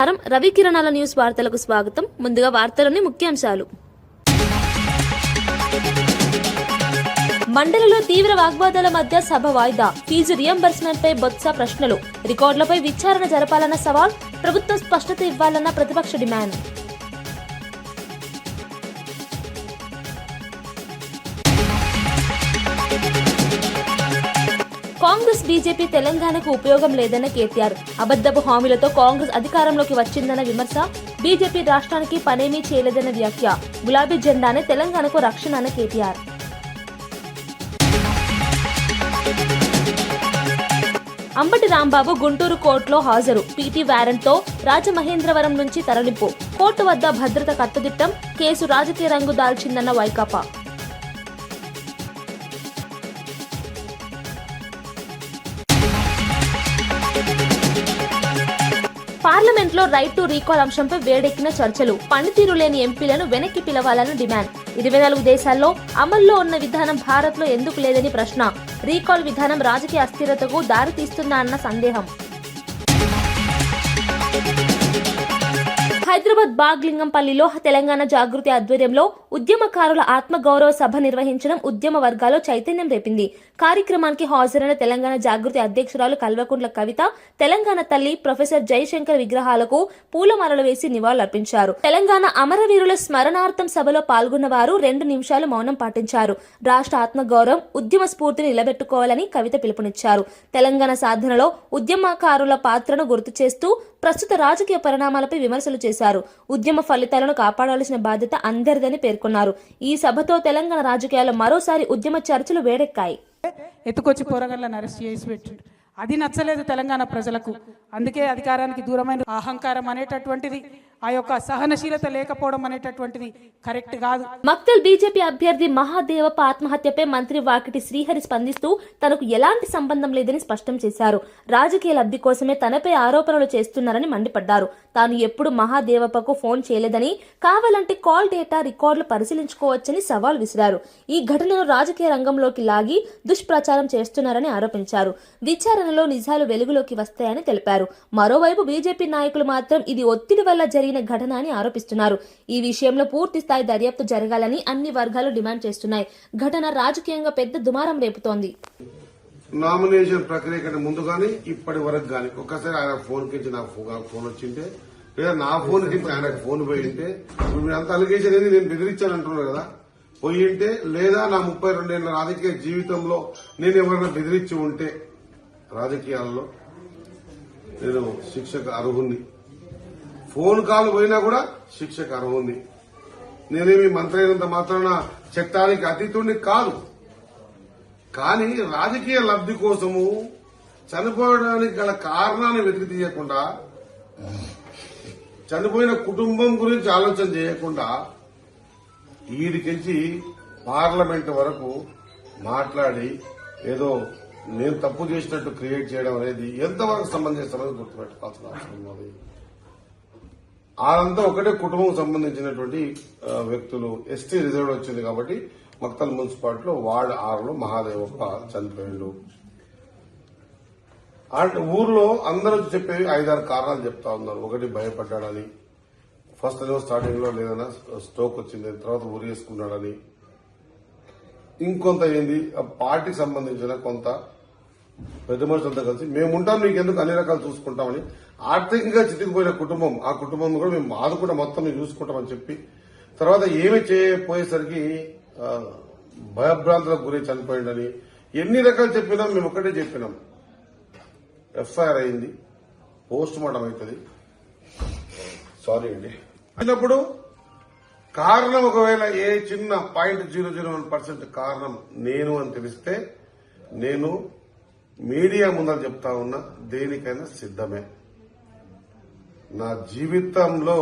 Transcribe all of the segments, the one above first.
నమస్కారం. రవికిరణాల న్యూస్ వార్తలకు స్వాగతం. ముందుగా వార్తలోని ముఖ్యాంశాలు. మండలిలో తీవ్ర వాగ్వాదాల మధ్య సభ వాయిదా. ఫీజు రియంబర్స్మెంట్ పై బొత్స ప్రశ్నలు. రికార్డులపై విచారణ జరపాలన్న సవాల్. ప్రభుత్వం స్పష్టత ఇవ్వాలన్న ప్రతిపక్ష డిమాండ్. కాంగ్రెస్ బీజేపీ తెలంగాణకు ఉపయోగం లేదన్న కేటీఆర్. అబద్దపు హామీలతో కాంగ్రెస్ అధికారంలోకి వచ్చిందన్న విమర్శ. బీజేపీ రాష్ట్రానికి పనేమీ చేయలేదన్న వ్యాఖ్య. గులాబీ జెండానే తెలంగాణకు రక్షణ అన్న కేటీఆర్. అంబటి రాంబాబు గుంటూరు కోర్టులో హాజరు. పీటీ వారెంట్తో రాజమహేంద్రవరం నుంచి తరలింపు. కోర్టు వద్ద భద్రత కట్టుదిట్టం. కేసు రాజకీయ రంగు దాల్చిందన్న వైకాపా. పార్లమెంట్లో రైట్ టు రీకాల్ అంశంపై వేడెక్కిన చర్చలు. పనితీరు లేని ఎంపీలను వెనక్కి పిలవాలని డిమాండ్. 24 దేశాల్లో అమల్లో ఉన్న విధానం భారత్లో ఎందుకు లేదని ప్రశ్న. రీకాల్ విధానం రాజకీయ అస్థిరతకు దారితీస్తుందా అన్న సందేహం. హైదరాబాద్ బాగ్లింగంపల్లిలో తెలంగాణ జాగృతి ఆధ్వర్యంలో ఉద్యమకారుల ఆత్మగౌరవ సభ నిర్వహించడం ఉద్యమ వర్గాల్లో చైతన్యం రేపింది. కార్యక్రమానికి హాజరైన తెలంగాణ జాగృతి అధ్యక్షురాలు కల్వకుంట్ల కవిత తెలంగాణ తల్లి ప్రొఫెసర్ జయశంకర్ విగ్రహాలకు పూలమాలలు వేసి నివాళులర్పించారు. తెలంగాణ అమరవీరుల స్మరణార్థం సభలో పాల్గొన్న వారు 2 నిమిషాలు మౌనం పాటించారు. రాష్ట్ర ఆత్మగౌరవం, ఉద్యమ స్ఫూర్తిని నిలబెట్టుకోవాలని కవిత పిలుపునిచ్చారు. తెలంగాణ సాధనలో ఉద్యమకారుల పాత్రను గుర్తు చేస్తూ ప్రస్తుత రాజకీయ పరిణామాలపై విమర్శలు చేశారు. ఉద్యమ ఫలితాలను కాపాడాల్సిన బాధ్యత అందరిదని పేర్కొన్నారు. ఈ సభతో తెలంగాణ రాజకీయాల్లో మరోసారి ఉద్యమ చర్చలు వేడెక్కాయి. ఎత్తుకొచ్చి పోరగాళ్ళని అరెస్ట్ చేసి పెట్టిండు. అది నచ్చలేదు తెలంగాణ ప్రజలకు. అందుకే అధికారానికి దూరమైన అహంకారం అనేటటువంటిది, ఆ యొక్క సహనశీలత లేకపోవడం అనేటటువంటిది కరెక్ట్ కాదు. మక్తల్ బీజేపీ అభ్యర్థి మహాదేవప్ప ఆత్మహత్యపై మంత్రి వాకిటి శ్రీహరి స్పందిస్తూ తనకు ఎలాంటి సంబంధం లేదని స్పష్టం చేశారు. రాజకీయ లబ్ధి కోసమే తనపై ఆరోపణలు చేస్తున్నారని మండిపడ్డారు. తాను ఎప్పుడు మహాదేవప్పకు ఫోన్ చేయలేదని, కావాలంటే కాల్ డేటా రికార్డులు పరిశీలించుకోవచ్చని సవాల్ విసిరారు. ఈ ఘటనను రాజకీయ రంగంలోకి లాగి దుష్ప్రచారం చేస్తున్నారని ఆరోపించారు. విచారణలో నిజాలు వెలుగులోకి వస్తాయని తెలిపారు. మరోవైపు బీజేపీ నాయకులు మాత్రం ఇది ఒత్తిడి వల్ల జరిగిన ఘటన అని ఆరోపిస్తున్నారు. ఈ విషయంలో పూర్తి స్థాయి దర్యాప్తు జరగాలని అన్ని వర్గాలు డిమాండ్ చేస్తున్నాయి. ఘటన రాజకీయంగా పెద్ద దుమారం రేపుతోంది. నామినేషన్ ప్రక్రియ కంటే ముందు గానీ ఇప్పటి వరకు గానీ ఒక్కసారి ఆయన ఫోన్ కించి నాకు ఫోన్ వచ్చింటే, లేదా నా ఫోన్ కించి ఆయనకు ఫోన్ పోయింటే, మీరంతా అలిగేషన్ ఏది నేను బెదిరించానంటున్నారు కదా, పోయింటే, లేదా నా 32 ఏళ్ల రాజకీయ జీవితంలో నేను ఎవరైనా బెదిరించి ఉంటే రాజకీయాల్లో నేను శిక్షకు అర్హుణ్ణి. ఫోన్ కాల్ పోయినా కూడా శిక్షకు అర్హుణ్ణి. నేనేమి మంత్రి అయినంత మాత్రాన చట్టానికి అతీతుడిని కాదు. కానీ రాజకీయ లబ్ధి కోసము చనిపోవడానికి గల కారణాన్ని వెతికి తీయకుండా, చనిపోయిన కుటుంబం గురించి ఆలోచన చేయకుండా ఈడికెళ్ళి పార్లమెంట్ వరకు మాట్లాడి ఏదో నేను తప్పు చేసినట్టు క్రియేట్ చేయడం అనేది ఎంతవరకు సమంజసమని గుర్తుపెట్టుకోవాల్సిన అవసరం ఉంది. అదంతా ఒకటే కుటుంబం సంబంధించినటువంటి వ్యక్తులు. ఎస్టీ రిజర్వ్ వచ్చింది కాబట్టి మక్తల్ మున్సిపాలిటీలో వార్డు 6లో మహాదేవప్ప చనిపోయిండు. ఊర్లో అందరూ చెప్పేవి 5-6 కారణాలు చెప్తా ఉన్నారు. ఒకటి భయపడ్డాడని, ఫస్ట్ స్టార్టింగ్ లో లేదన్నా స్ట్రోక్ వచ్చింది, తర్వాత ఊరి వేసుకున్నాడని, ఇంకొంత ఏంది పార్టీకి సంబంధించిన కొంత పెద్ద మనుషులంతా కలిసి మేముంటాం మీకెందుకు అన్ని రకాలు చూసుకుంటామని, ఆర్థికంగా చితికిపోయిన కుటుంబం, ఆ కుటుంబం కూడా మేము ఆదుకుంటాం, మొత్తం మేము చూసుకుంటామని చెప్పి, తర్వాత ఏమి చేయపోయేసరికి భయభ్రాంతులకు గురి చనిపోయిందని ఎన్ని రకాలు చెప్పినా మేము ఒకటే చెప్పినాం. ఎఫ్ఐఆర్ అయింది, పోస్ట్ మార్టం అవుతుంది. సారీ అండి. అయినప్పుడు కారణం ఒకవేళ ఏ చిన్న 0.001% కారణం నేను అని తెలిస్తే నేను మీడియా ముందర చెప్తా ఉన్నా, దేనికైనా సిద్ధమే. నా జీవితంలో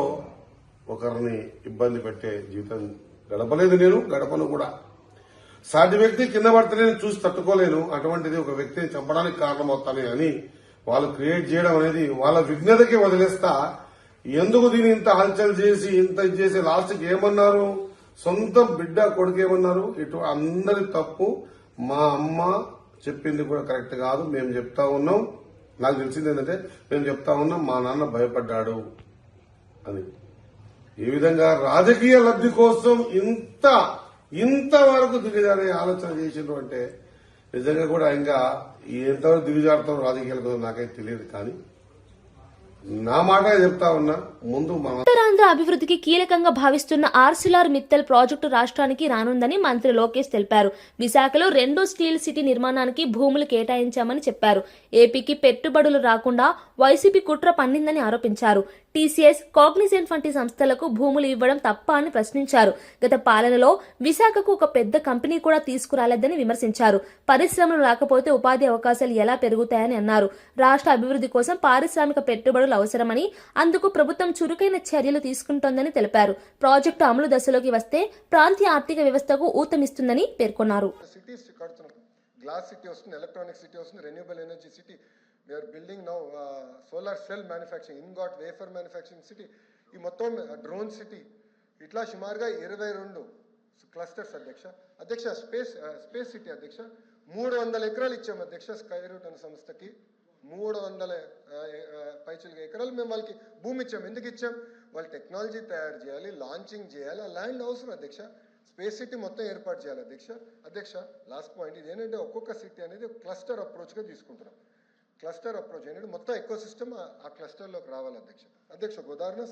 ఒకరిని ఇబ్బంది పెట్టే జీవితం గడపలేదు, నేను గడపను కూడా. సాటి వ్యక్తి కింద పడితే నేను చూసి తట్టుకోలేను, అటువంటిది ఒక వ్యక్తిని చంపడానికి కారణమవుతానే అని వాళ్ళు క్రియేట్ చేయడం అనేది వాళ్ళ విఘ్నతకి వదిలేస్తా. ఎందుకు దీన్ని ఇంత హల్చల్ చేసి ఇంత చేసి లాస్ట్కి ఏమన్నారు, సొంత బిడ్డ కొడుకు ఏమన్నారు, ఇటు అందరి తప్పు. మా అమ్మ చెప్పింది కూడా కరెక్ట్ కాదు, మేము చెప్తా ఉన్నాం. నాకు తెలిసింది ఏంటంటే మేము చెప్తా ఉన్నాం మా నాన్న భయపడ్డాడు, అని. ఈ విధంగా రాజకీయ లబ్ధి కోసం ఇంతవరకు దిగజారే ఆలోచన చేసిండ్రు అంటే నిజంగా కూడా ఇంకా ఎంతవరకు దిగజారుతాం రాజకీయాల కోసం నాకైతే తెలియదు. కానీ నా మాట చెప్తా ఉన్నా, ముందు మన ఉత్తరాంధ్ర అభివృద్ధికి కీలకంగా భావిస్తున్న ఆర్సిలార్ మిత్తల్ ప్రాజెక్టు రాష్ట్రానికి రానుందని మంత్రి లోకేష్ తెలిపారు. విశాఖలో 2 స్టీల్ సిటీ నిర్మాణానికి భూములు కేటాయించామని చెప్పారు. ఏపీకి పెట్టుబడులు రాకుండా వైసీపీ కుట్ర పన్నిందని ఆరోపించారు. టీసీఎస్, కాగ్నిజెంట్ వంటి సంస్థలకు భూములు ఇవ్వడం తప్ప అని ప్రశ్నించారు. గత పాలనలో విశాఖకు ఒక పెద్ద కంపెనీ కూడా తీసుకురాలేదని విమర్శించారు. పరిశ్రమలు రాకపోతే ఉపాధి అవకాశాలు ఎలా పెరుగుతాయని అన్నారు. రాష్ట్ర అభివృద్ధి కోసం పారిశ్రామిక పెట్టుబడులు అవసరమని, అందుకు ప్రభుత్వం చురుకైన చర్యలు తీసుకుంటోందని తెలిపారు. ప్రాజెక్టు అమలు దశలోకి వస్తే ప్రాంతీయ ఆర్థిక వ్యవస్థకు ఊతమిస్తుందని పేర్కొన్నారు. గ్లాస్ సిటీ వస్తుంది, ఎలక్ట్రానిక్ సిటీ వస్తుంది, renewable energy city. We're building now solar cell manufacturing, ingot wafer manufacturing city, ఈ మొత్తం డ్రోన్ సిటీ, ఇట్లా సుమారుగా 22 క్లస్టర్స్ అధ్యక్ష. స్పేస్ సిటీ అధ్యక్ష 300 ఎకరాలు ఇచ్చాము అధ్యక్ష. స్కై రూట్ అనే సంస్థకి 300 పైచిలుగా ఎకరాలు మేము వాళ్ళకి భూమి ఇచ్చాము. ఎందుకు ఇచ్చాం? వాళ్ళు టెక్నాలజీ తయారు చేయాలి, లాంచింగ్ చేయాలి, ఆ ల్యాండ్ అవసరం అధ్యక్ష. స్పేస్ సిటీ మొత్తం ఏర్పాటు చేయాలి అధ్యక్ష. లాస్ట్ పాయింట్ ఇది ఏంటంటే ఒక్కొక్క సిటీ అనేది క్లస్టర్ అప్రోచ్గా తీసుకుంటున్నాం. క్లస్టర్ అప్రోచ్ ఏంటంటే మొత్తం ఎకో సిస్టమ్ ఆ క్లస్టర్లోకి రావాలి అధ్యక్ష. ఒక ఉదాహరణ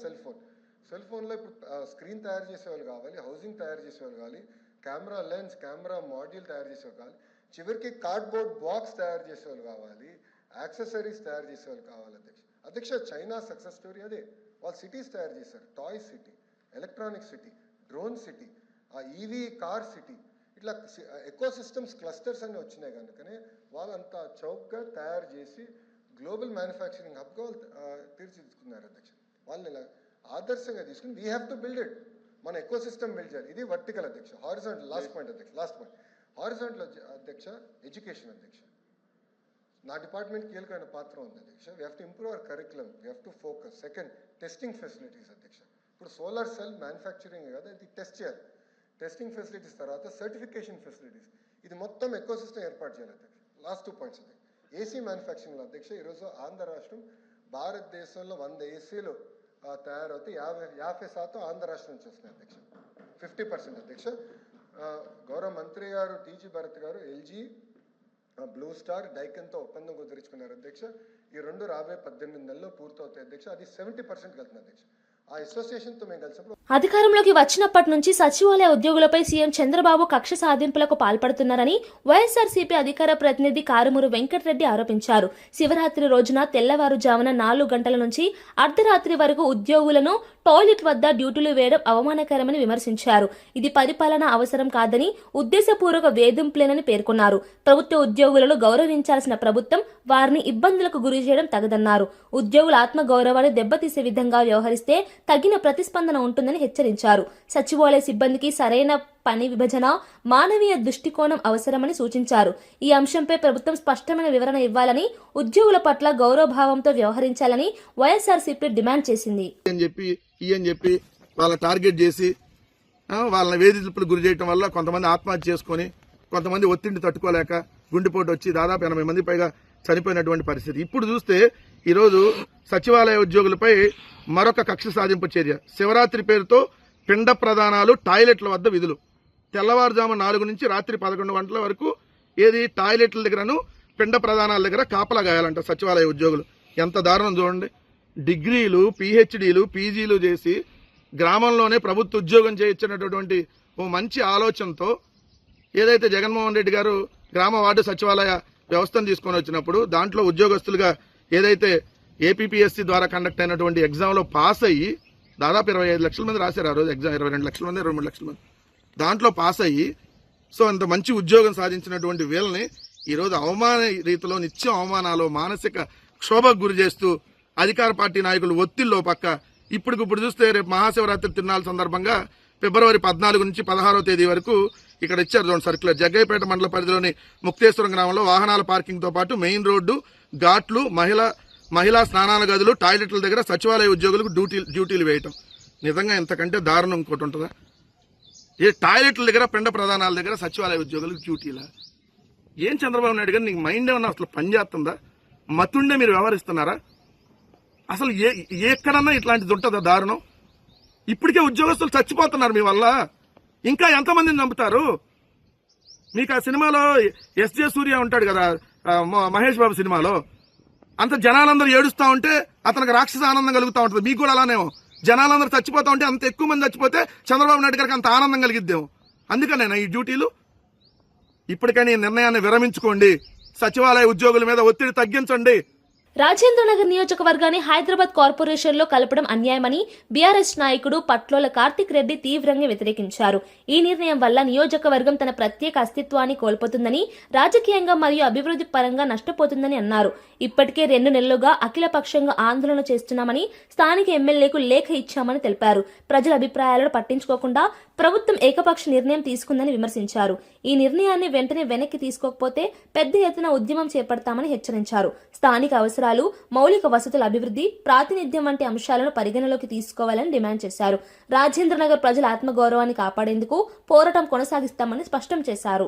సెల్ ఫోన్లో ఇప్పుడు స్క్రీన్ తయారు చేసేవాళ్ళు కావాలి, హౌసింగ్ తయారు చేసేవాళ్ళు కావాలి, కెమెరా లెన్స్, కెమెరా మాడ్యూల్ తయారు చేసేవాళ్ళు కావాలి, చివరికి కార్డ్బోర్డ్ బాక్స్ తయారు చేసేవాళ్ళు కావాలి, యాక్సెసరీస్ తయారు చేసేవాళ్ళు కావాలి అధ్యక్ష. చైనా సక్సెస్ స్టోరీ అదే. వాళ్ళు సిటీస్ తయారు చేశారు. Toy city, electronic city, drone city, EV car city, ఇట్లా ఎకో సిస్టమ్స్ క్లస్టర్స్ అన్నీ వచ్చినాయి కనుకనే వాళ్ళంతా చౌక్గా తయారు చేసి గ్లోబల్ మ్యానుఫ్యాక్చరింగ్ హబ్గా వాళ్ళు తీర్చిదిద్దుకున్నారు అధ్యక్ష. వాళ్ళని ఇలా ఆదర్శంగా తీసుకుని we have to build it. మన ఎకో సిస్టమ్ బిల్డ్ చేయాలి. ఇది వర్టికల్ అధ్యక్ష. హారిజాంటల్ లాస్ట్ పాయింట్ హారిజాంటల్ అధ్యక్ష ఎడ్యుకేషన్ అధ్యక్ష. నా డిపార్ట్మెంట్ కీలకమైన పాత్ర ఉంది అధ్యక్ష. We have to improve our curriculum, we have to focus. Second, testing facilities అధ్యక్ష. ఇప్పుడు సోలార్ సెల్ మ్యానుఫ్యాక్చరింగ్ కదా, ఇది టెస్ట్ చేయాలి. టెస్టింగ్ ఫెసిలిటీస్ తర్వాత సర్టిఫికేషన్ ఫెసిలిటీస్, ఇది మొత్తం ఎకో సిస్టమ్ ఏర్పాటు చేయాలి అధ్యక్ష. లాస్ట్ 2 పాయింట్స్ అధ్యక్ష. ఏసీ మ్యానుఫ్యాక్చరింగ్ అధ్యక్ష. ఈరోజు ఆంధ్ర రాష్ట్రం భారతదేశంలో 100 ఏసీలు తయారవుతాయి, 50% ఆంధ్ర రాష్ట్రం నుంచి వస్తున్నాయి అధ్యక్ష. 50% అధ్యక్ష. గౌరవ మంత్రి గారు టీజీ భరత్ గారు ఎల్జీ, బ్లూ స్టార్, డైకన్తో ఒప్పందం కుదుర్చుకున్నారు అధ్యక్ష. ఈ 2 రాబోయే 18 నెలల్లో పూర్తవుతాయి అధ్యక్ష. అది 70% వెళ్తుంది అధ్యక్ష. ఆ అసోసియేషన్తో మేము కలిసినప్పుడు అధికారంలోకి వచ్చినప్పటి నుంచి సచివాలయ ఉద్యోగులపై సీఎం చంద్రబాబు కక్ష సాధింపులకు పాల్పడుతున్నారని వైఎస్ఆర్సీపీ అధికార ప్రతినిధి కారుమూరు వెంకటరెడ్డి ఆరోపించారు. శివరాత్రి రోజున తెల్లవారుజామున 4 గంటల నుంచి అర్ధరాత్రి వరకు ఉద్యోగులను టాయిలెట్ వద్ద డ్యూటీలు వేయడం అవమానకరమని విమర్శించారు. ఇది పరిపాలన అవసరం కాదని, ఉద్దేశపూర్వక వేధింపులేనని పేర్కొన్నారు. ప్రభుత్వ ఉద్యోగులను గౌరవించాల్సిన ప్రభుత్వం వారిని ఇబ్బందులకు గురి చేయడం తగదన్నారు. ఉద్యోగుల ఆత్మగౌరవాన్ని దెబ్బతీసే విధంగా వ్యవహరిస్తే తగిన ప్రతిస్పందన ఉంటుందని హెచ్చరించారు. సచివాలయ సిబ్బందికి సరైన పని విభజన, మానవీయ దృష్టికోణం అవసరమని సూచించారు. ఈ అంశంపై ప్రభుత్వం స్పష్టమైన వివరణ ఇవ్వాలని, ఉద్యోగుల పట్ల గౌరవభావంతో వ్యవహరించాలని వైఎస్ఆర్సీపీ డిమాండ్ చేసింది. అని చెప్పి వాళ్ళ టార్గెట్ చేసి వాళ్ళని వేధింపులకు గురి చేయడం వల్ల కొంతమంది ఆత్మహత్య చేసుకుని, కొంతమంది ఒత్తిడిని తట్టుకోలేక గుండెపోటు వచ్చి దాదాపు 80 మంది పైగా చనిపోయినటువంటి పరిస్థితి. ఇప్పుడు చూస్తే ఈరోజు సచివాలయ ఉద్యోగులపై మరొక కక్ష సాధింపు చర్య. శివరాత్రి పేరుతో పిండ ప్రదానాలు, టాయిలెట్ల వద్ద విధులు. తెల్లవారుజాము 4 నుంచి రాత్రి 11 గంటల వరకు టాయిలెట్ల దగ్గరను పిండ ప్రదానాల దగ్గర కాపలా గాయాలంట సచివాలయ ఉద్యోగులు. ఎంత దారుణం చూడండి. డిగ్రీలు, పిహెచ్డీలు, పీజీలు చేసి గ్రామంలోనే ప్రభుత్వ ఉద్యోగం చేయించినటువంటి ఓ మంచి ఆలోచనతో ఏదైతే జగన్మోహన్ రెడ్డి గారు గ్రామ వార్డు సచివాలయ వ్యవస్థను తీసుకొని వచ్చినప్పుడు దాంట్లో ఉద్యోగస్తులుగా ఏదైతే ఏపీపీఎస్సీ ద్వారా కండక్ట్ అయినటువంటి ఎగ్జామ్లో పాస్ అయ్యి దాదాపు 25 లక్షల మంది రాశారు. ఆ రోజు ఎగ్జామ్ 22 లక్షల మంది, 23 లక్షల మంది దాంట్లో పాస్ అయ్యి అంత మంచి ఉద్యోగం సాధించినటువంటి వీళ్ళని ఈరోజు అవమాన రీతిలో నిత్యం అవమానాలు, మానసిక క్షోభకు గురి చేస్తూ అధికార పార్టీ నాయకులు ఒత్తిడిలో పక్క ఇప్పుడు చూస్తే రేపు మహాశివరాత్రి తిరునాళ్ళ సందర్భంగా ఫిబ్రవరి 14 నుంచి 16వ తేదీ వరకు ఇక్కడ ఇచ్చారు చూడండి సర్క్యులర్. జగ్గయ్యపేట మండల పరిధిలోని ముక్తేశ్వరం గ్రామంలో వాహనాల పార్కింగ్ తో పాటు మెయిన్ రోడ్డు, ఘాట్లు, మహిళా స్నానాల గదులు, టాయిలెట్ల దగ్గర సచివాలయ ఉద్యోగులకు డ్యూటీలు వేయటం. నిజంగా ఇంతకంటే దారుణం ఇంకోటి ఉంటుందా? టాయిలెట్ల దగ్గర, పిండ ప్రదానాల దగ్గర సచివాలయ ఉద్యోగులకు డ్యూటీలా? ఏం చంద్రబాబు నాయుడు గారు, నీకు మైండ్ ఏమన్నా అసలు పనిచేస్తుందా? మతుండే మీరు వ్యవహరిస్తున్నారా? అసలు ఎక్కడన్నా ఇట్లాంటిది ఉంటుందా దారుణం? ఇప్పటికే ఉద్యోగస్తులు చచ్చిపోతున్నారు మీ వల్ల, ఇంకా ఎంతమందిని చంపుతారు? మీకు ఆ సినిమాలో ఎస్జే సూర్య ఉంటాడు కదా, మహేష్ బాబు సినిమాలో, అంత జనాలందరూ ఏడుస్తా ఉంటే అతనికి రాక్షస ఆనందం కలుగుతూ ఉంటుంది. మీకు కూడా అలానేమో, జనాలందరూ చచ్చిపోతా ఉంటే అంత ఎక్కువ మంది చచ్చిపోతే చంద్రబాబు నాయుడు గారికి అంత ఆనందం కలిగిద్దేమో. అందుకనేనా ఈ డ్యూటీలు? ఇప్పటికైనా ఈ నిర్ణయాన్ని విరమించుకోండి, సచివాలయ ఉద్యోగుల మీద ఒత్తిడి తగ్గించండి. రాజేంద్రనగర్ నియోజకవర్గాన్ని హైదరాబాద్ కార్పొరేషన్ లో కలపడం అన్యాయమని బీఆర్ఎస్ నాయకుడు పట్లోల కార్తిక్ రెడ్డి తీవ్రంగా వ్యతిరేకించారు. ఈ నిర్ణయం వల్ల నియోజకవర్గం తన ప్రత్యేక అస్తిత్వాన్ని కోల్పోతుందని, రాజకీయంగా మరియు అభివృద్ధి పరంగా నష్టపోతుందని అన్నారు. ఇప్పటికే 2 నెలలుగా అఖిలపక్షంగా ఆందోళన చేస్తున్నామని, స్థానిక ఎమ్మెల్యేకు లేఖ ఇచ్చామని తెలిపారు. ప్రజల అభిప్రాయాలను పట్టించుకోకుండా ప్రభుత్వం ఏకపక్ష నిర్ణయం తీసుకుందని విమర్శించారు. ఈ నిర్ణయాన్ని వెంటనే వెనక్కి తీసుకోకపోతే పెద్ద ఎత్తున ఉద్యమం చేపడతామని హెచ్చరించారు. స్థానిక అవసరాలు, మౌలిక వసతుల అభివృద్ధి, ప్రాతినిధ్యం వంటి అంశాలను పరిగణలోకి తీసుకోవాలని డిమాండ్ చేశారు. రాజేంద్రనగర్ ప్రజల ఆత్మగౌరవాన్ని కాపాడేందుకు పోరాటం కొనసాగిస్తామని స్పష్టం చేశారు.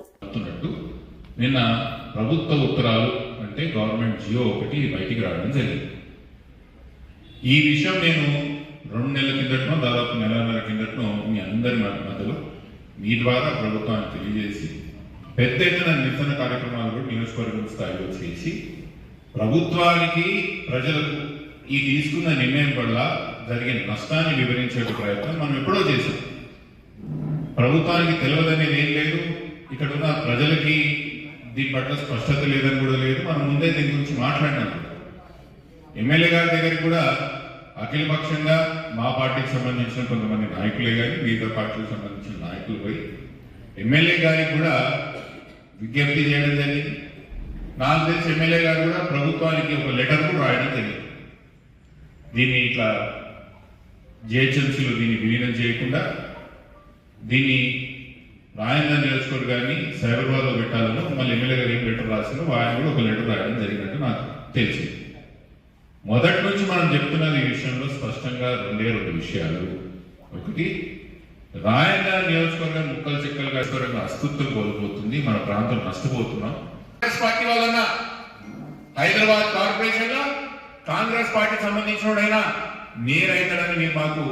నిన్న ప్రభుత్వ ఉత్తరాలు అంటే గవర్నమెంట్ జియో ఒకటి బయటికి రావడం జరిగింది. ఈ విషయం నేను 2 నెలల కిందటనో దాదాపు నెలన్నర కిందటనో మీ అందరి మధ్యలో మీ ద్వారా ప్రభుత్వానికి తెలియజేసి పెద్ద ఎత్తున నిరసన కార్యక్రమాలు కూడా నియోజకవర్గం స్థాయిలో చేసి ప్రభుత్వానికి ప్రజలకు ఈ తీసుకున్న నిర్ణయం వల్ల జరిగిన నష్టాన్ని వివరించే ప్రయత్నం మనం ఎప్పుడో చేశాం. ప్రభుత్వానికి తెలియదనేది ఏం లేదు, ఇక్కడ ఉన్న ప్రజలకి దీని పట్ల స్పష్టత లేదని కూడా లేదు. మనం ముందే దీని గురించి మాట్లాడినాం. ఎమ్మెల్యే గారి దగ్గరికి కూడా అఖిలపక్షంగా మా పార్టీకి సంబంధించిన కొంతమంది నాయకులే కానీ మిగతా పార్టీలకు సంబంధించిన నాయకులు పోయి ఎమ్మెల్యే గారికి కూడా విజ్ఞప్తి చేయడం జరిగింది. నాకు తెలిసి ఎమ్మెల్యే గారు కూడా ప్రభుత్వానికి ఒక లెటర్ కూడా రాయడం జరిగింది. దీన్ని ఇట్లా జిహెచ్ఎంసీలో దీన్ని విలీనం చేయకుండా దీన్ని రాజేంద్ర నియోజకవర్గాన్ని సైబరాబాద్లో పెట్టాలని మళ్ళీ ఎమ్మెల్యే గారు ఏం లెటర్ రాసిందో ఆయన కూడా ఒక లెటర్ రాయడం జరిగినట్టు నాకు తెలిసింది. మొదటి నుంచి మనం చెప్తున్నది ఈ విషయంలో స్పష్టంగా 2 విషయాలు. ఒకటి, రాయన్న నియోజకవర్గం ముక్కలు చెక్కలుగా అస్తిత్వం కోల్పోతుంది, మన ప్రాంతం నష్టపోతున్నాం. కాంగ్రెస్ పార్టీ వలన హైదరాబాద్ కార్పొరేషన్ లో కాంగ్రెస్ పార్టీకి సంబంధించిన మీరైతాడని మీరు మాకు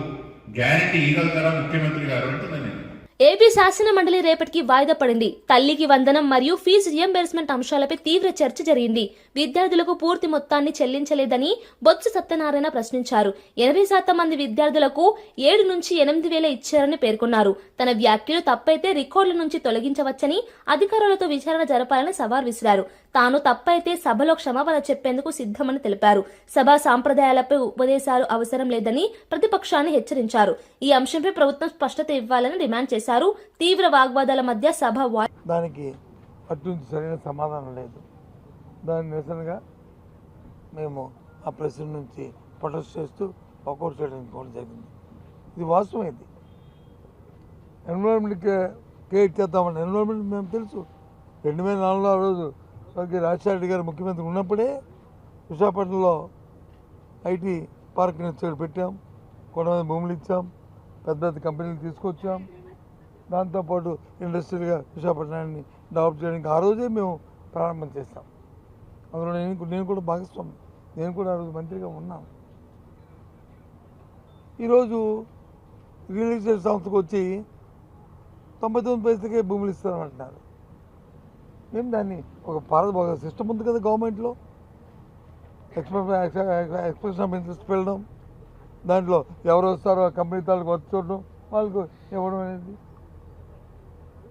గ్యారంటీ ఇవ్వగలుగుతారా ముఖ్యమంత్రి గారు అంటున్నాను నేను. ఏపీ శాసన మండలి రేపటికి వాయిదా పడింది. తల్లికి వందనం మరియు ఫీజు రియంబర్స్మెంట్ అంశాలపై తీవ్ర చర్చ జరిగింది. విద్యార్థులకు పూర్తి మొత్తాన్ని చెల్లించలేదని బొత్స సత్యనారాయణ ప్రశ్నించారు. 80% మంది విద్యార్థులకు 7 నుంచి 8 వేల ఇచ్చారని పేర్కొన్నారు. తన వ్యాఖ్యలు తప్పైతే రికార్డుల నుంచి తొలగించవచ్చని, అధికారులతో విచారణ జరపాలని సవాల్ విసిరారు. తాను తప్పైతే సభలో క్షమాపణ చెప్పేందుకు సిద్ధమని తెలిపారు. సభా సాంప్రదాయాలపై ఉపదేశాలు అవసరం లేదని ప్రతిపక్షాన్ని హెచ్చరించారు. ఈ అంశంపై ప్రభుత్వం స్పష్టత ఇవ్వాలని డిమాండ్ చేశారు. తీవ్ర వాగ్వాదాల మధ్య సభ దానికి అటువంటి సరైన సమాధానం లేదు. దాని నిరసనగా మేము ఆ ప్రెసిడెంట్ నుంచి ప్రొటెస్ట్ చేస్తూ వాకౌట్ చేయడానికి కూడా జరిగింది. ఇది వాస్తవం. ఇది ఎన్విరాన్మెంట్ క్రియేట్ చేద్దామని ఎన్విరాన్మెంట్ మేము తెలుసు. 2004లో ఆ రోజు రాజశేఖర రెడ్డి గారు ముఖ్యమంత్రి ఉన్నప్పుడే విశాఖపట్నంలో ఐటీ పార్క్ని పెట్టాం, కొంతమంది భూములు ఇచ్చాం, పెద్ద పెద్ద కంపెనీలు తీసుకొచ్చాం. దాంతోపాటు ఇండస్ట్రియల్గా విశాఖపట్నాన్ని డెవలప్ చేయడానికి ఆ రోజే మేము ప్రారంభం చేస్తాం. అందులో నేను కూడా భాగస్వామి, నేను కూడా ఆ రోజు మంత్రిగా ఉన్నాను. ఈరోజు రియల్ ఎస్టేట్ సంస్థకు వచ్చి 99 పైసలకే భూములు ఇస్తామంటున్నారు. మేము దాన్ని ఒక సిస్టమ్ ఉంది కదా గవర్నమెంట్లో, ఎక్స్ప్రెషన్ ఆఫ్ ఇంట్రెస్ట్ వెళ్ళడం, దాంట్లో ఎవరు వస్తారో ఆ కంపెనీ తాలకు వచ్చి చూడడం, వాళ్ళకు ఇవ్వడం అనేది.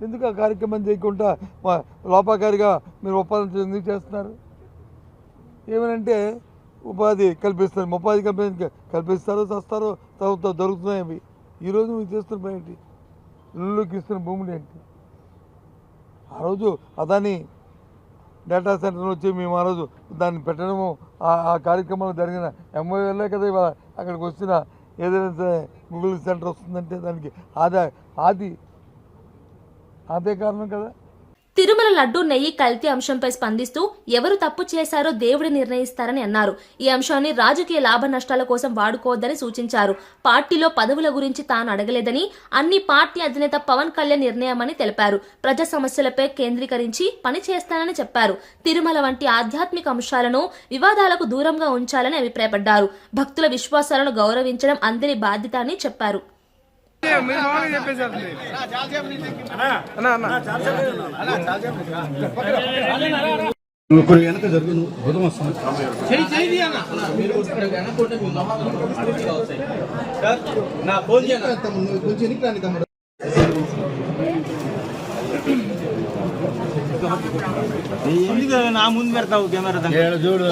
ఎందుకు ఆ కార్యక్రమం చేయకుండా లోపాకారిగా మీరు ఉపాధి ఎందుకు చేస్తున్నారు? ఏమనంటే ఉపాధి కల్పిస్తారు, ఉపాధి కల్పిస్తారో చస్తారో తర్వాత దొరుకుతున్నాయి అవి. ఈరోజు మీరు చేస్తున్న పని ఏంటి? ఇళ్ళకి ఇస్తున్న భూములు ఏంటి? ఆ రోజు అదాని డేటా సెంటర్ వచ్చి మేము ఆ రోజు దాన్ని పెట్టడము, ఆ కార్యక్రమంలో జరిగిన MOUలే కదా ఇవాళ అక్కడికి వచ్చిన ఏదైనా గూగుల్ సెంటర్ వస్తుందంటే దానికి అదే కారణం కదా. తిరుమల లడ్డూ నెయ్యి కల్తీ అంశంపై స్పందిస్తూ ఎవరు తప్పు చేశారో దేవుడు నిర్ణయిస్తారని అన్నారు. ఈ అంశాన్ని రాజకీయ లాభ నష్టాల కోసం వాడుకోవద్దని సూచించారు. పార్టీలో పదవుల గురించి తాను అడగలేదని, అన్ని పార్టీ అధినేత పవన్ కళ్యాణ్ నిర్ణయమని తెలిపారు. ప్రజా సమస్యలపై కేంద్రీకరించి పని చేస్తానని చెప్పారు. తిరుమల వంటి ఆధ్యాత్మిక అంశాలను వివాదాలకు దూరంగా ఉంచాలని అభిప్రాయపడ్డారు. భక్తుల విశ్వాసాలను గౌరవించడం అందరి బాధ్యత అని చెప్పారు. నా ముందు పెడతావు కెమెరా చూడు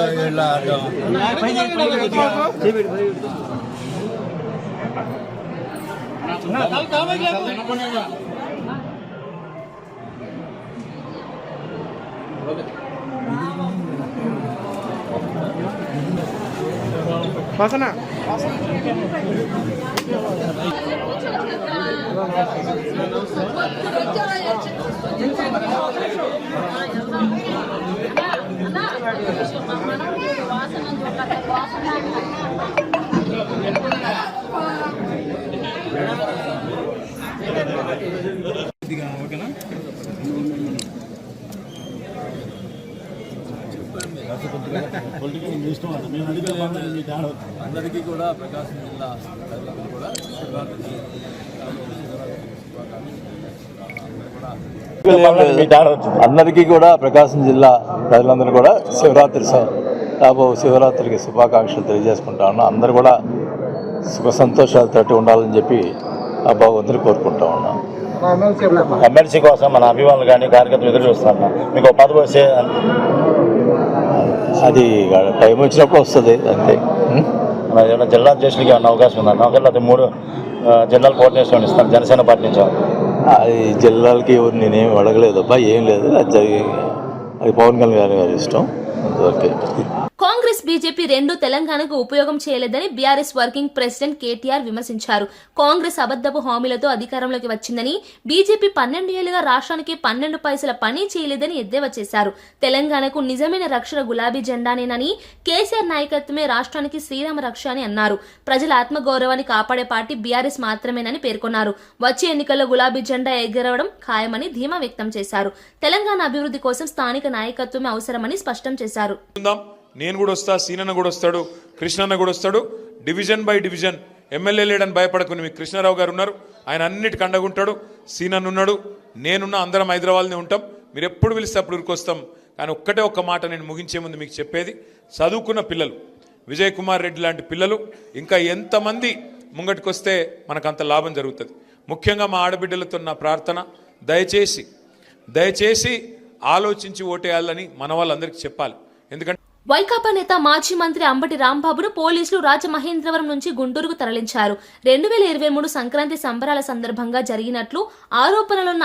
అందరికీ కూడా ప్రకాశం జిల్లా ప్రజలందరూ కూడా అందరికీ కూడా ప్రకాశం జిల్లా ప్రజలందరూ కూడా శివరాత్రికి శుభాకాంక్షలు తెలియజేసుకుంటా ఉన్నాం. అందరూ కూడా సుఖ సంతోషాలు తట్టి ఉండాలని చెప్పి ఆ భగవంతుని కోరుకుంటా ఉన్నాం. ఎమ్మెల్సీ కోసం మన అభిమానులు కానీ కార్యకర్తలు ఎదురు చూస్తున్నాం. మీకు పదవి వస్తే అది టైం వచ్చినప్పుడు వస్తుంది అంతే. ఏమైనా జిల్లా అధ్యక్షుడికి ఏమన్నా అవకాశం ఉందన్న? ఒకవేళ అది 3 జిల్లాలు కోఆర్డినేషన్ ఇస్తాను జనసేన పార్టీ నుంచి. అది జిల్లాలకి ఎవరు నేనేమి అడగలేదు అబ్బా, ఏం లేదు. అది పవన్ కళ్యాణ్ గారి ఇష్టం. అంతవరకే. కాంగ్రెస్ బీజేపీ రెండూ తెలంగాణకు ఉపయోగం చేయలేదని బీఆర్ఎస్ వర్కింగ్ ప్రెసిడెంట్ కేటీఆర్ విమర్శించారు. కాంగ్రెస్ అబద్దపు హామీలతో అధికారంలోకి వచ్చిందని, బీజేపీ 12 ఏళ్లుగా రాష్ట్రానికి 12 పైసల పని చేయలేదని ఎద్దేవా చేశారు. తెలంగాణకు నిజమైన రక్షణ గులాబీ జెండానేనని, కేసీఆర్ నాయకత్వమే రాష్ట్రానికి శ్రీరామ రక్ష అని అన్నారు. ప్రజల ఆత్మగౌరవాన్ని కాపాడే పార్టీ బీఆర్ఎస్ మాత్రమేనని పేర్కొన్నారు. వచ్చే ఎన్నికల్లో గులాబీ జెండా ఎగరవడం ఖాయమని ధీమా వ్యక్తం చేశారు. తెలంగాణ అభివృద్ధి కోసం స్థానిక నాయకత్వమే అవసరమని స్పష్టం చేశారు. నేను కూడా వస్తా, సీనన్న కూడా వస్తాడు, కృష్ణన్న కూడా వస్తాడు. డివిజన్ బై డివిజన్ ఎమ్మెల్యే లేడని భయపడకుని మీకు కృష్ణారావు గారు ఉన్నారు, ఆయన అన్నిటికీ అండగుంటాడు. సీనన్న ఉన్నాడు, నేనున్నా, అందరం హైదరాబాద్నే ఉంటాం. మీరు ఎప్పుడు పిలిస్తే అప్పుడు ఉరికొస్తాం. కానీ ఒక్క మాట నేను ముగించే ముందు మీకు చెప్పేది, చదువుకున్న పిల్లలు, విజయ్ కుమార్ రెడ్డి లాంటి పిల్లలు ఇంకా ఎంతమంది ముంగటికొస్తే మనకు అంత లాభం జరుగుతుంది. ముఖ్యంగా మా ఆడబిడ్డలతో నా ప్రార్థన, దయచేసి ఆలోచించి ఓటేయాలని మన వాళ్ళందరికీ చెప్పాలి. ఎందుకంటే వైకాపా నేత మాజీ మంత్రి అంబటి రాంబాబును పోలీసులు రాజమహేంద్రవరం నుంచి గుంటూరుకు తరలించారు. 2023 సంక్రాంతి సంబరాల సందర్భంగా జరిగినట్లు ఆరోపణలున్న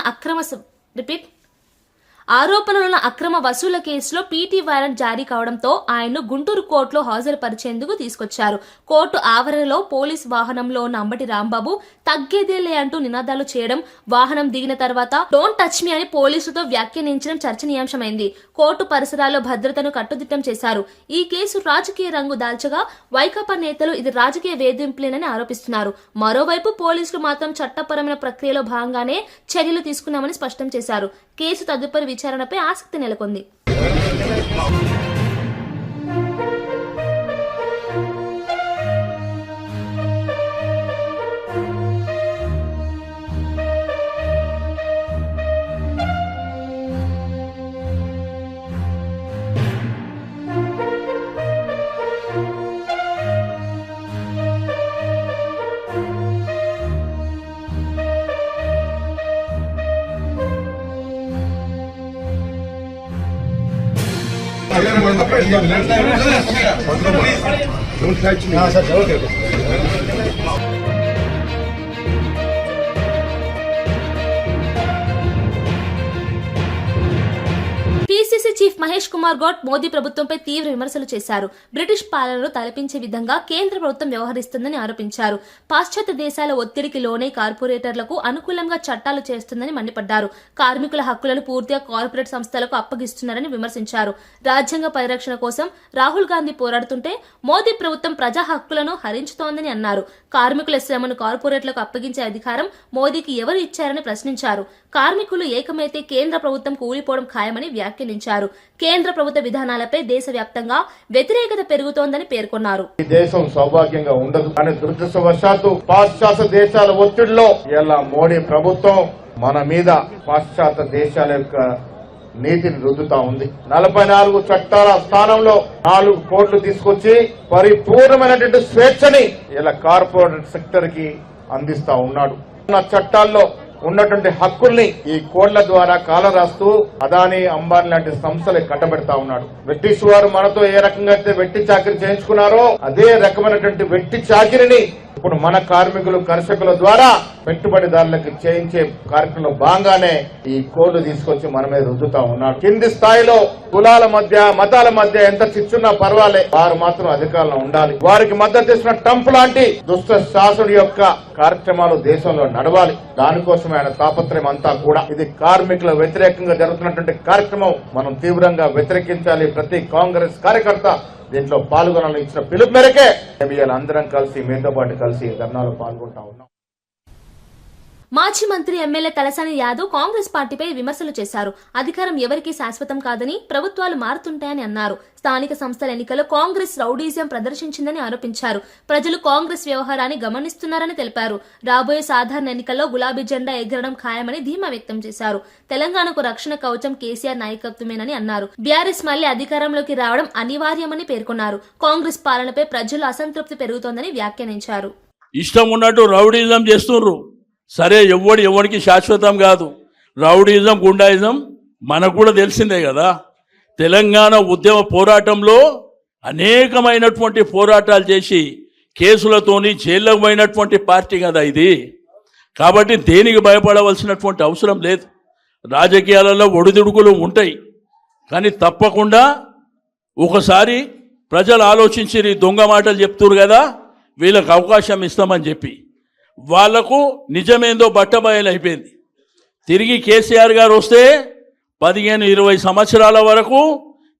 అక్రమ వసూళ్ల కేసులో పీటీ వారెంట్ జారీ కావడంతో ఆయన్ను గుంటూరు కోర్టులో హాజరుపరిచేందుకు తీసుకొచ్చారు. కోర్టు ఆవరణలో పోలీస్ వాహనంలో ఉన్న అంబటి రాంబాబు తగ్గేదేలే అంటూ నినాదాలు చేయడం, వాహనం దిగిన తర్వాత డోంట్ టచ్ మీ అని పోలీసులతో వ్యాఖ్యానించడం చర్చనీయాంశమైంది. కోర్టు పరిసరాల్లో భద్రతను కట్టుదిట్టం చేశారు. ఈ కేసు రాజకీయ రంగు దాల్చగా వైకాపా నేతలు ఇది రాజకీయ వేధింపులేనని ఆరోపిస్తున్నారు. మరోవైపు పోలీసులు మాత్రం చట్టపరమైన ప్రక్రియలో భాగంగానే చర్యలు తీసుకున్నామని స్పష్టం చేశారు. కేసు తదుపరి విచారణపై ఆసక్తి నెలకొంది. PCC chief chief Mahesh Kumar Goud Modi ప్రభుత్వంపై తీవ్ర విమర్శలు చేశారు. బ్రిటిష్ పాలనను తలపించే విధంగా కేంద్ర ప్రభుత్వం వ్యవహరిస్తుందని ఆరోపించారు. పాశ్చాత్య దేశాల ఒత్తిడికి లోనే కార్పొరేటర్లకు అనుకూలంగా చట్టాలు చేస్తుందని మండిపడ్డారు. కార్మికుల హక్కులను పూర్తిగా కార్పొరేట్ సంస్థలకు అప్పగిస్తున్నారని విమర్శించారు. రాజ్యాంగ పరిరక్షణ కోసం రాహుల్ గాంధీ పోరాడుతుంటే మోదీ ప్రభుత్వం ప్రజా హక్కులను హరించుతోందని అన్నారు. కార్మికుల శ్రమను కార్పొరేట్లకు అప్పగించే అధికారం మోదీకి ఎవరు ఇచ్చారని ప్రశ్నించారు. కార్మికులు ఏకమైతే కేంద్ర ప్రభుత్వం కూలిపోవడం ఖాయమని వ్యాఖ్యానించారు. కేంద్ర ప్రభుత్వ విధానాలపై దేశవ్యాప్తంగా వ్యతిరేకత పెరుగుతోందని పేర్కొన్నారు. ఈ దేశం సౌభాగ్యంగా ఉండదు కానీ దురదృష్టవశాత్తు పాశ్చాత్య దేశాల ఒత్తిడిలో ఇలా మోడీ ప్రభుత్వం మన మీద పాశ్చాత్య దేశాల యొక్క నీతిని రుద్దుతా ఉంది. 44 చట్టాల స్థానంలో 4 కోట్లు తీసుకొచ్చి పరిపూర్ణమైనటువంటి స్వేచ్ఛని ఇలా కార్పొరేట్ సెక్టర్ కి అందిస్తా ఉన్నాడు. చట్టాల్లో ఉన్నటువంటి హక్కుల్ని ఈ కోడ్ల ద్వారా కాలరాస్తూ అదానీ అంబానీ లాంటి సంస్థలు కట్టబెడతా ఉన్నాడు. బ్రిటిష్ వారు మనతో ఏ రకంగా అయితే వెట్టి చాకిరి చేయించుకున్నారో అదే రకమైనటువంటి వెట్టి చాకిరిని ఇప్పుడు మన కార్మికులు కర్షకుల ద్వారా పెట్టుబడిదారులకు చేయించే కార్యక్రమంలో భాగంగానే ఈ కోడ్లు తీసుకొచ్చి మన మీద రుద్దుతా ఉన్నాడు. కింది స్థాయిలో కులాల మధ్య మతాల మధ్య ఎంత చిచ్చున్నా పర్వాలే, వారు మాత్రం అధికారంలో ఉండాలి. వారికి మద్దతు ఇచ్చిన ట్రంప్ లాంటి దుష్ట శాసనుడి యొక్క కార్యక్రమాలు దేశంలో నడవాలి. దానికోసం ఆయన తాపత్రయం అంతా కూడా ఇది కార్మికుల వ్యతిరేకంగా జరుగుతున్నటువంటి కార్యక్రమం మనం తీవ్రంగా వ్యతిరేకించాలి. ప్రతి కాంగ్రెస్ కార్యకర్త దీంట్లో పాల్గొనాలని ఇచ్చిన పిలుపు మేరకే మేము అందరం కలిసి మీతో పాటు కలిసి ధర్నాలో పాల్గొంటా ఉన్నాం. మాజీ మంత్రి ఎమ్మెల్యే తలసాని యాదవ్ కాంగ్రెస్ పార్టీపై విమర్శలు చేశారు. అధికారం ఎవరికీ శాశ్వతం కాదని, ప్రభుత్వాలు మారుతుంటాయని అన్నారు. స్థానిక సంస్థల ఎన్నికల్లో కాంగ్రెస్ రౌడీజం ప్రదర్శించిందని ఆరోపించారు. ప్రజలు కాంగ్రెస్ వ్యవహారాన్ని గమనిస్తున్నారని తెలిపారు. రాబోయే సాధారణ ఎన్నికల్లో గులాబీ జెండా ఎగరడం ఖాయమని ధీమా వ్యక్తం చేశారు. తెలంగాణకు రక్షణ కవచం కేసీఆర్ నాయకత్వమేనని అన్నారు. బీఆర్ఎస్ మళ్లీ అధికారంలోకి రావడం అనివార్యమని పేర్కొన్నారు. కాంగ్రెస్ పాలనపై ప్రజలు అసంతృప్తి పెరుగుతోందని వ్యాఖ్యానించారు. ఇష్టం ఉన్నట్టు రౌడీజం చేస్తున్నారు. సరే, ఎవరికి శాశ్వతం కాదు. రౌడీజం గుండాయిజం మనకు కూడా తెలిసిందే కదా. తెలంగాణ ఉద్యమ పోరాటంలో అనేకమైనటువంటి పోరాటాలు చేసి కేసులతోని జైల్లోకి పోయినటువంటి పార్టీ కదా ఇది. కాబట్టి దేనికి భయపడవలసినటువంటి అవసరం లేదు. రాజకీయాలలో ఒడిదుడుకులు ఉంటాయి, కానీ తప్పకుండా ఒకసారి ప్రజలు ఆలోచించి దొంగ మాటలు చెప్తున్నారు కదా, వీళ్ళకి అవకాశం ఇస్తామని చెప్పి వాళ్లకు నిజమేందో బట్టబయలు అయిపోయింది. తిరిగి కేసీఆర్ గారు వస్తే 15-20 సంవత్సరాల వరకు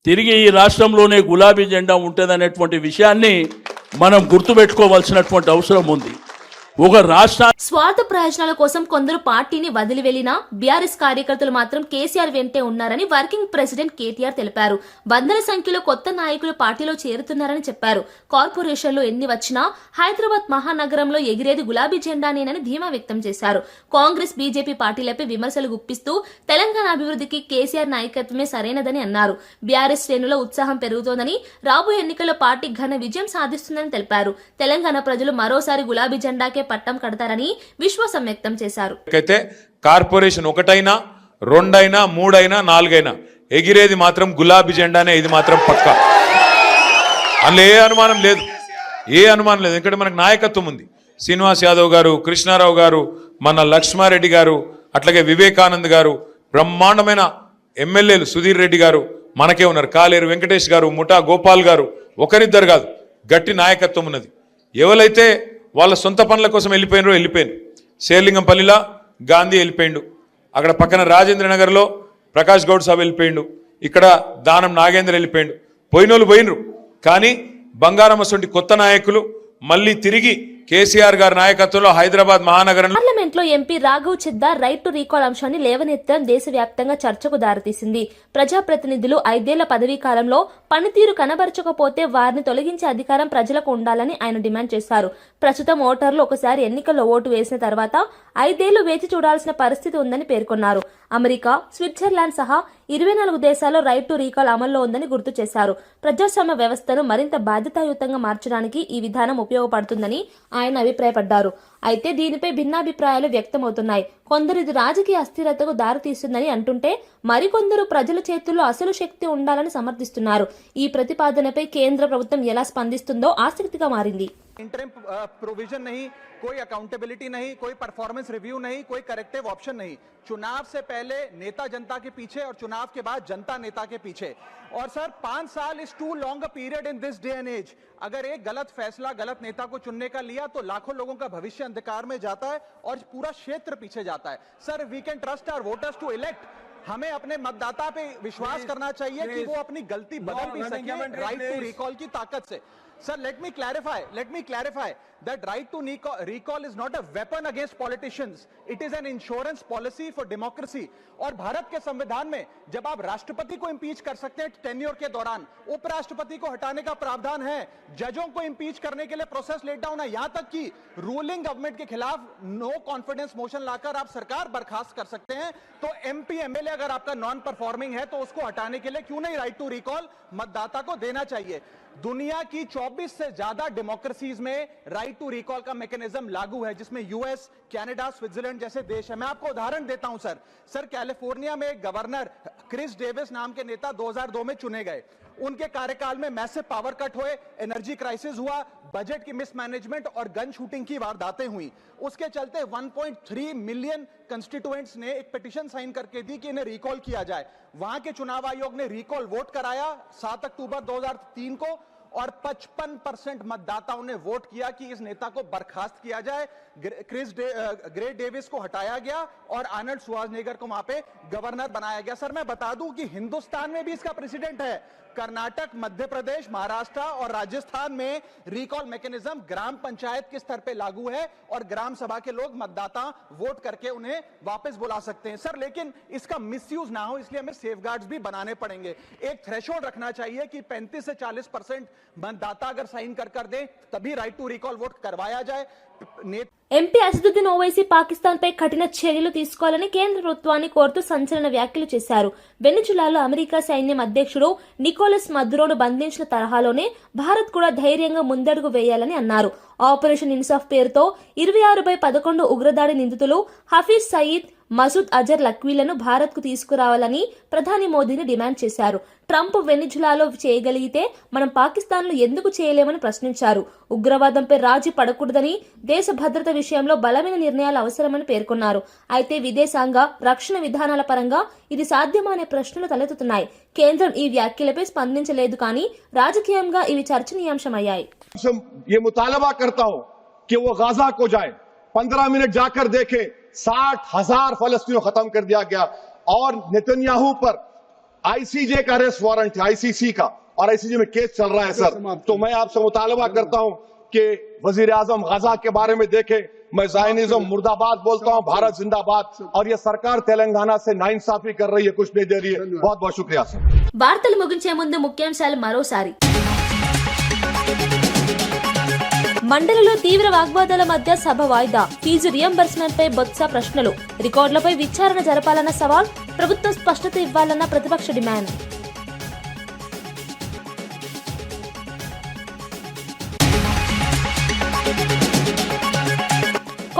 తిరిగి ఈ రాష్ట్రంలోనే గులాబీ జెండా ఉంటుందనేటువంటి విషయాన్ని మనం గుర్తుపెట్టుకోవాల్సినటువంటి అవసరం ఉంది. ఒక రాష్ట్ర స్వార్థ ప్రయోజనాల కోసం కొందరు పార్టీని వదిలి వెళ్లినా బీఆర్ఎస్ కార్యకర్తలు మాత్రం కేసీఆర్ వెంటే ఉన్నారని వర్కింగ్ ప్రెసిడెంట్ కేటీఆర్ తెలిపారు. వందల సంఖ్యలో కొత్త నాయకులు పార్టీలో చేరుతున్నారని చెప్పారు. కార్పొరేషన్లు ఎన్ని వచ్చినా హైదరాబాద్ మహానగరంలో ఎగిరేది గులాబీ జెండానేనని ధీమా వ్యక్తం చేశారు. కాంగ్రెస్ బీజేపీ పార్టీలపై విమర్శలు గుప్పిస్తూ తెలంగాణ అభివృద్ధికి కేసీఆర్ నాయకత్వమే సరైనదని అన్నారు. బీఆర్ఎస్ శ్రేణుల ఉత్సాహం పెరుగుతోందని, రాబోయే ఎన్నికల్లో పార్టీ ఘన విజయం సాధిస్తుందని తెలిపారు. తెలంగాణ ప్రజలు మరోసారి గులాబీ జెండాకే పట్టం కడతారని విశ్వాసం వ్యక్తం చేశారు. కార్పొరేషన్ 1 2 3 4 ఎగిరేది మాత్రం గులాబీ జెండానే, ఇది మాత్రం పక్కా. అందులో ఏ అనుమానం లేదు. ఎందుకంటే మనకు నాయకత్వం ఉంది. శ్రీనివాస్ యాదవ్ గారు, కృష్ణారావు గారు, మన లక్ష్మారెడ్డి గారు, అట్లాగే వివేకానంద్ గారు, బ్రహ్మాండమైన ఎమ్మెల్యేలు సుధీర్ రెడ్డి గారు మనకే ఉన్నారు. కాలేరు వెంకటేష్ గారు, ముఠా గోపాల్ గారు, ఒకరిద్దరు కాదు, గట్టి నాయకత్వం ఉన్నది. ఎవరైతే వాళ్ళ సొంత పనుల కోసం వెళ్ళిపోయినారు. శేర్లింగంపల్లిలో గాంధీ వెళ్ళిపోయిండు, అక్కడ పక్కన రాజేంద్రనగర్లో ప్రకాష్ గౌడ్ సాబ్ వెళ్ళిపోయిండు, ఇక్కడ దానం నాగేంద్ర వెళ్ళిపోయిండు. పోయినోళ్ళు పోయినరు, కానీ బంగారమ్మ సొంటి కొత్త నాయకులు మళ్ళీ తిరిగి కేసీఆర్ గారి నాయకత్వంలో హైదరాబాద్ మహానగరంలో పార్లమెంట్ లో MP Raghav Chadha right to recall అంశాన్ని లేవనెత్తడం దేశవ్యాప్తంగా చర్చకు దారితీసింది. ప్రజాప్రతినిధులు 5 ఏళ్ల పదవీ కాలంలో పనితీరు కనబరచకపోతే వారిని తొలగించే అధికారం ప్రజలకు ఉండాలని ఆయన డిమాండ్ చేశారు. ప్రస్తుతం ఓటర్లు ఒకసారి ఎన్నికల్లో ఓటు వేసిన తర్వాత 5 ఏళ్లు వేచి చూడాల్సిన పరిస్థితి ఉందని పేర్కొన్నారు. అమెరికా, స్విట్జర్లాండ్ సహా 24 దేశాల్లో రైట్ టు రీకాల్ అమల్లో ఉందని గుర్తు చేశారు. ప్రజాస్వామ్య వ్యవస్థను మరింత బాధ్యతాయుతంగా మార్చడానికి ఈ విధానం ఉపయోగపడుతుందని ఆయన అభిప్రాయపడ్డారు. అయితే దీనిపై భిన్నాభిప్రాయాలు వ్యక్తమవుతున్నాయి. కొందరు ఇది రాజకీయ అస్థిరతకు దారితీస్తుందని అంటుంటే, మరికొందరు ప్రజల చేతుల్లో అసలు శక్తి ఉండాలని సమర్థిస్తున్నారు. ఈ ప్రతిపాదనపై కేంద్ర ప్రభుత్వం ఎలా స్పందిస్తుందో ఆసక్తిగా మారింది. इंटरिम प्रोविजन नहीं, कोई अकाउंटेबिलिटी नहीं, कोई परफॉर्मेंस रिव्यू नहीं, कोई करेक्टिव ऑप्शन नहीं। चुनाव से पहले नेता जनता के पीछे और चुनाव के बाद जनता नेता के पीछे। और सर 5 साल is too long a period in this day and age. अगर एक गलत फैसला गलत नेता को चुनने का लिया तो लाखों लोगों का भविष्य अंधकार में जाता है और पूरा क्षेत्र पीछे जाता है। Sir we can trust our voters to elect. हमें अपने मतदाता पे विश्वास करना चाहिए कि वो अपनी गलती बदल भी सके राइट टू रिकॉल की ताकत से। Sir, let me clarify that right to recall is not a weapon against politicians. It is an insurance policy for democracy. और भारत के संविधान में जब आप राष्ट्रपति को इंपीच कर सकते हैं टेन्योर के दौरान, उपराष्ट्रपति को हटाने का प्रावधान है, जजों को इंपीच करने के लिए प्रोसेस लेट डाउन है, यहां तक कि रूलिंग गवर्नमेंट के खिलाफ नो कॉन्फिडेंस मोशन लाकर आप सरकार बर्खास्त कर सकते हैं। तो एमपी एमएलए अगर आपका नॉन परफॉर्मिंग है तो उसको हटाने के लिए क्यों नहीं राइट टू रिकॉल मतदाता को देना चाहिए। दुनिया की 24 से ज्यादा डेमोक्रेसीज में राइट टू रिकॉल का मैकेनिज्म लागू है, जिसमें यूएस, कनाडा, स्विट्जरलैंड जैसे देश है। मैं आपको उदाहरण देता हूं सर कैलिफोर्निया में एक गवर्नर क्रिस डेविस नाम के नेता 2002 में चुने गए। उनके कार्यकाल में मैसिव पावर कट हुए, एनर्जी क्राइसिस हुआ, बजट की मिसमैनेजमेंट और गन शूटिंग की वारदातें हुई। उसके चलते 1.3 मिलियन कंस्टिट्यूएंट्स ने एक पिटीशन साइन करके दी कि इन्हें रिकॉल किया जाए। वहां के चुनाव आयोग ने रिकॉल वोट कराया 7 अक्टूबर 2003 को और 55% मतदाताओं ने वोट किया कि इस नेता को बर्खास्त किया जाए। ग्रे डेविस को हटाया गया और आर्नल्ड श्वार्ज़नेगर को वहां पे गवर्नर बनाया गया। सर मैं बता दूं कि हिंदुस्तान में भी इसका प्रेसिडेंट है। कर्नाटक, मध्य प्रदेश, महाराष्ट्र और राजस्थान में रिकॉल मैकेनिज्म ग्राम पंचायत के स्तर पे लागू है और ग्राम सभा के लोग मतदाता वोट करके उन्हें वापस बुला सकते हैं। सर लेकिन इसका मिसयूज ना हो, इसलिए हमें सेफगार्ड्स भी बनाने पड़ेंगे। एक थ्रेशोल्ड रखना चाहिए कि 35 से 40% मतदाता अगर साइन कर दे तभी राइट टू रिकॉल वोट करवाया जाए। ఎంపీ అసదుద్దీన్ ఓవైసీ పాకిస్తాన్ పై కఠిన చర్యలు తీసుకోవాలని కేంద్ర ప్రభుత్వాన్ని కోరుతూ సంచలన వ్యాఖ్యలు చేశారు. వెనిజులాలో అమెరికా సైన్యం అధ్యక్షుడు నికోలస్ మదురోను బంధించిన తరహాలోనే భారత్ కూడా ధైర్యంగా ముందడుగు వేయాలని అన్నారు. ఆపరేషన్ ఇన్సాఫ్ పేరుతో 26/11 ఉగ్రదాడి నిందితులు హఫీజ్ సయీద్, మసూద్ అజర్ లక్వీలను భారత్ కు తీసుకురావాలని ప్రధాని మోదీని డిమాండ్ చేశారు. ట్రంప్ వెనిజులాలో చేయగలిగితే మనం పాకిస్తాన్ లో ఎందుకు చేయలేమని ప్రశ్నించారు. ఉగ్రవాదంపై రాజీ పడకూడదని, దేశ భద్రత విషయంలో బలమైన నిర్ణయాలు అవసరమని పేర్కొన్నారు. అయితే విదేశాంగ, రక్షణ విధానాల పరంగా ఇది సాధ్యమా అనే ప్రశ్నలు తలెత్తుతున్నాయి. కేంద్రం ఈ వ్యాఖ్యలపై స్పందించలేదు కానీ రాజకీయంగా ఇవి చర్చనీయాంశమయ్యాయి. ये मुतालबा करता हूं कि वो गाजा को जाए, 15 मिनट जाकर देखे, 60,000 फलस्तीनियों खत्म कर दिया गया और नेतन्याहू पर आईसीजे का अरेस्ट वारंट है, आईसीसी का, और आईसीजे में केस चल रहा है सर। तो मैं आपसे मुतालबा करता हूं कि वजीर आजम गाजा के बारे में देखे। मैं ज़ायनिज़्म मुर्दाबाद बोलता हूं, भारत जिंदाबाद। और ये सरकार तेलंगाना से नाइंसाफी कर रही है, कुछ नहीं दे रही है। बहुत बहुत शुक्रिया सर। వార్తలు ముగించే ముందు ముఖ్యాంశాలు మరోసారి. మండలిలో తీవ్ర వాగ్వాదాల మధ్య సభ వాయిదా. ఫీజు రియంబర్స్మెంట్ పై బొత్స ప్రశ్నలు. రికార్డులపై విచారణ జరపాలన్న సవాల్. ప్రభుత్వం స్పష్టత ఇవ్వాలన్న ప్రతిపక్ష డిమాండ్.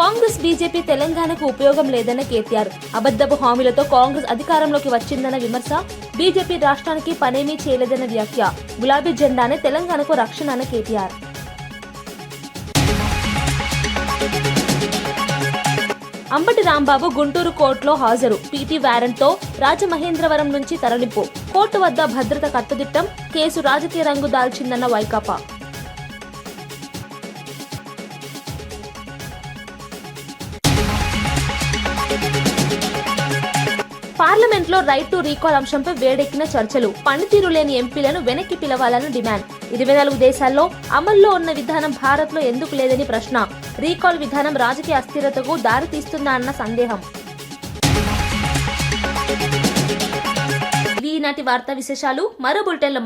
కాంగ్రెస్ బీజేపీ తెలంగాణకు ఉపయోగం లేదన్న కేటీఆర్. అబద్దపు హామీలతో కాంగ్రెస్ అధికారంలోకి వచ్చిందన్న విమర్శ. బీజేపీ రాష్ట్రానికి పనేమీ చేయలేదన్న వ్యాఖ్య. గులాబీ జెండానే తెలంగాణకు రక్షణ అన్న కేటీఆర్. అంబటి రాంబాబు గుంటూరు కోర్టులో హాజరు. పీటీ వారెంట్తో రాజమహేంద్రవరం నుంచి తరలింపు. కోర్టు వద్ద భద్రత కట్టుదిట్టం. కేసు రాజకీయ రంగు దాల్చిందన్న వైకాపా. పార్లమెంట్లో రైట్ టు రీకాల్ అంశంపై వేడెక్కిన చర్చలు. పనితీరు లేని ఎంపీలను వెనక్కి పిలవాలని డిమాండ్. 24 దేశాల్లో అమల్లో ఉన్న విధానం భారత్ లో ఎందుకు లేదని ప్రశ్న. రీకాల్ విధానం రాజకీయ అస్థిరతకు దారితీస్తుందా అన్న సందేహం. ఈనాటి వార్తా విశేషాలు మరో బులెటిన్లో